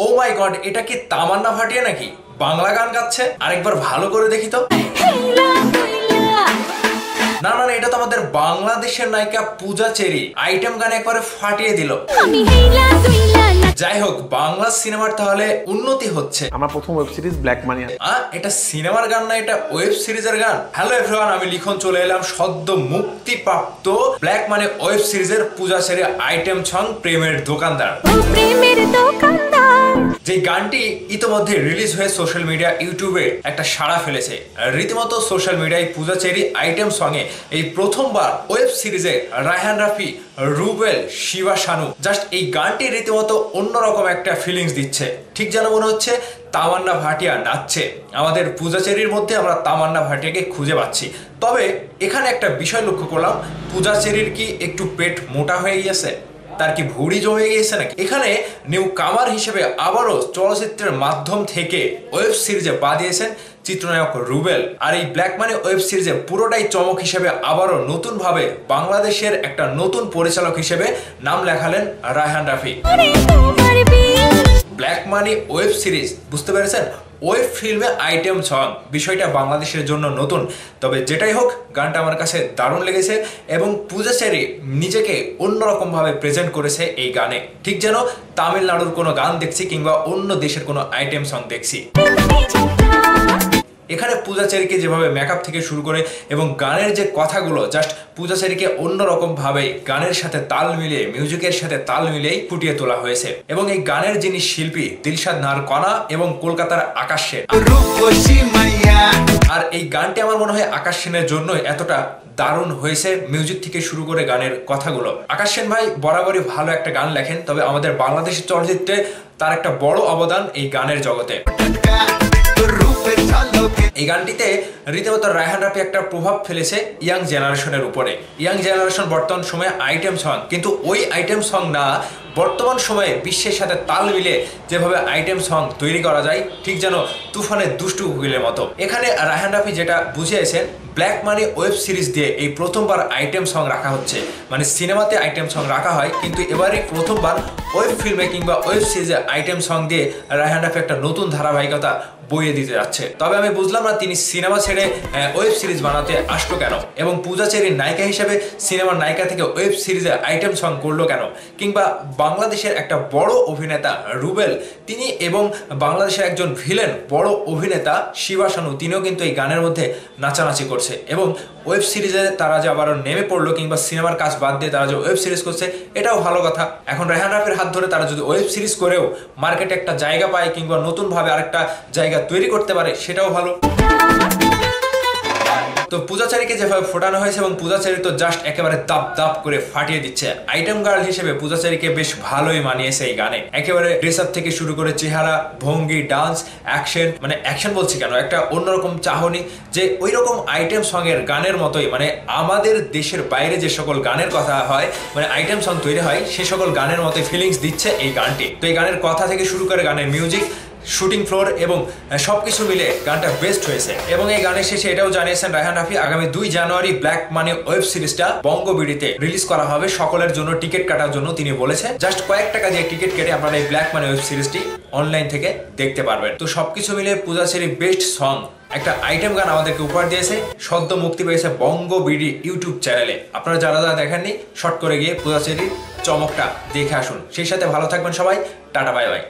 ও মাই god, এটা কি তামান্না ভাটিয়া নাকি বাংলা গান গাচ্ছে? আরেকবার ভালো করে দেখি তো। না না, এটা তো আমাদের বাংলাদেশের নায়িকা পূজা চেরি আইটেম গানে একবারে ফাটিয়ে দিল। যাই হোক, বাংলা সিনেমার তাহলে উন্নতি হচ্ছে। আমার প্রথম ওয়েব সিরিজ ব্ল্যাক মানি। এটা সিনেমার গান না, এটা ওয়েব সিরিজের গান। হ্যালো এভরিওয়ান, আমি লিখন চলে এলাম সদ্য মুক্তিপ্রাপ্ত ব্ল্যাক মানি ওয়েব সিরিজের পূজা চেরি আইটেম সং প্রেমের দোকানদার। যে গানটি ইতিমধ্যে রিলিজ হয়ে সোশ্যাল মিডিয়া ইউটিউবে একটা সাড়া ফেলেছে। রীতিমতো সোশ্যাল মিডিয়ায় পূজা চেরি আইটেম সঙ্গে এই প্রথমবার ওয়েব সিরিজে রায়হান রাফি, রুবেল, শিবা শানু জাস্ট এই গানটি রীতিমতো অন্যরকম একটা ফিলিংস দিচ্ছে। ঠিক যেন মনে হচ্ছে তামান্না ভাটিয়া নাচছে। আমাদের পূজা চেরির মধ্যে আমরা তামান্না ভাটিয়াকে খুঁজে পাচ্ছি। তবে এখানে একটা বিষয় লক্ষ্য করলাম, পূজা চেরির কি একটু পেট মোটা হয়ে গিয়েছে? তার কি ভুঁড়ি জমে গিয়েছে নাকি? এখানে নিউ কামার হিসেবে আবারও চলচ্চিত্রের মাধ্যম থেকে ওয়েব সিরিজে পা দিয়েছেন চিত্রনায়ক রুবেল। আর এই ব্ল্যাক মানি ওয়েব সিরিজে পুরোটাই চমক হিসেবে আবারও নতুন ভাবে বাংলাদেশের একটা নতুন পরিচালক হিসেবে নাম লেখালেন Raihan Rafi. Black money web series, বুঝতে পেরেছেন? ওয়েব ফিল্মে আইটেম সং, বিষয়টা বাংলাদেশের জন্য নতুন। তবে যেটাই হোক, গানটা আমার কাছে দারুণ লেগেছে এবং পূজা চেরি নিজেকে অন্যরকম ভাবে প্রেজেন্ট করেছে এই গানে। ঠিক যেন তামিলনাড়ুর কোনো গান দেখছি কিংবা অন্য দেশের কোনো আইটেম সং দেখছি। এখানে পূজা চেরিকে যেভাবে মেকআপ থেকে শুরু করে এবং গানের যে কথাগুলো, জাস্ট পূজা চেরিকে অন্যরকম ভাবে গানের সাথে তাল মিলিয়ে, মিউজিকের সাথে তাল মিলিয়েই ফুটিয়ে তোলা হয়েছে। এবং এই গানের যিনি শিল্পী, দিলশাদ নাহার কণা এবং কলকাতার আকাশ সেন। আর এই গানটি আমার মনে হয় আকাশ সেনের জন্য এতটা দারুণ হয়েছে, মিউজিক থেকে শুরু করে গানের কথাগুলো। আকাশ সেন ভাই বরাবরই ভালো একটা গান লেখেন, তবে আমাদের বাংলাদেশের চলচ্চিত্রে তার একটা বড় অবদান এই গানের জগতে। এই গানটিতে রীতিমতো রায়হান রাফি একটা প্রভাব ফেলেছে ইয়াং জেনারেশনের উপরে। ইয়াং জেনারেশন বর্তমান সময়ে আইটেম সং, কিন্তু ওই আইটেম সং না, বর্তমান সময়ে বিশ্বের সাথে তাল মিলে যেভাবে আইটেম সং তৈরি করা যায়, ঠিক যেন তুফানের দুষ্টু কোকিলের মতো। এখানে রায়হান রাফি যেটা বুঝিয়েছেন, ব্ল্যাক মানি ওয়েব সিরিজ দিয়ে এই প্রথমবার আইটেম সং রাখা হচ্ছে। মানে সিনেমাতে আইটেম সং রাখা হয়, কিন্তু এবারই প্রথমবার ওয়েব ফিল্মে কিংবা ওয়েব সিরিজে আইটেম সং দিয়ে রায়হান রাফি একটা নতুন ধারাবাহিকতা বইয়ে দিতে যাচ্ছে। তবে আমি বুঝলাম না তিনি সিনেমা ছেড়ে ওয়েব সিরিজ বানাতে আসলো কেন, এবং পূজা চেরির নায়িকা হিসেবে সিনেমার নায়িকা থেকে ওয়েব সিরিজে আইটেম সং করলো কেন, কিংবা বাংলাদেশের একটা বড় অভিনেতা রুবেল তিনি এবং বাংলাদেশের একজন ভিলেন বড় অভিনেতা শিবা শানু, তিনিও কিন্তু এই গানের মধ্যে নাচানাচি করছে। এবং ওয়েব সিরিজে তারা যে আবারও নেমে পড়লো, কিংবা সিনেমার কাজ বাদ দিয়ে তারা যে ওয়েব সিরিজ করছে, এটাও ভালো কথা। এখন রায়হান রাফির হাত ধরে তারা যদি ওয়েব সিরিজ করেও মার্কেটে একটা জায়গা পায় কিংবা নতুন ভাবে আরেকটা জায়গা তৈরি করতে পারে, সেটাও ভালো। তো পূজা চেরিকে যেভাবে ফোটানো হয়েছে, এবং পূজা চেরি তো জাস্ট একেবারে দাপ দাপ করে ফাটিয়ে দিচ্ছে। আইটেম গার্ল হিসেবে পূজা চেরিকে বেশ ভালোই মানিয়েছে এই গানে। একেবারে ড্রেস আপ থেকে শুরু করে চেহারা, ভঙ্গি, ডান্স, অ্যাকশন, মানে অ্যাকশন বলছি কেন, একটা অন্যরকম চাহনি, যে ওই রকম আইটেম সং এর গানের মতোই, মানে আমাদের দেশের বাইরে যে সকল গানের কথা হয়, মানে আইটেম সং তৈরি হয়, সে সকল গানের মতোই ফিলিংস দিচ্ছে এই গানটি। তো এই গানের কথা থেকে শুরু করে গানের মিউজিক, শুটিং ফ্লোর এবং সবকিছু মিলে গানটা বেস্ট হয়েছে। এবং এই গানের শেষে এটাও জানিয়েছেন রায়হান রাফি, আগামী 2 জানুয়ারি ব্ল্যাক মানি ওয়েব সিরিজটা বঙ্গবিডিতে রিলিজ করা হবে সকলের জন্য। টিকিট কাটার জন্য তিনি বলেছে, জাস্ট কয়েক টাকা দিয়ে টিকিট কেটে আপনারা এই ব্ল্যাক মানি ওয়েব সিরিজটি অনলাইন থেকে দেখতে পারবেন। তো সবকিছু মিলে পূজা চেরি বেস্ট সং একটা আইটেম গান আমাদেরকে উপহার দিয়েছে, সদ্য মুক্তি পেয়েছে বঙ্গবিডি ইউটিউব চ্যানেলে। আপনারা যারা যারা দেখেননি, শর্ট করে গিয়ে পূজা চেরির চমকটা দেখে আসুন। সেই সাথে ভালো থাকবেন সবাই, টাটা বাই বাই।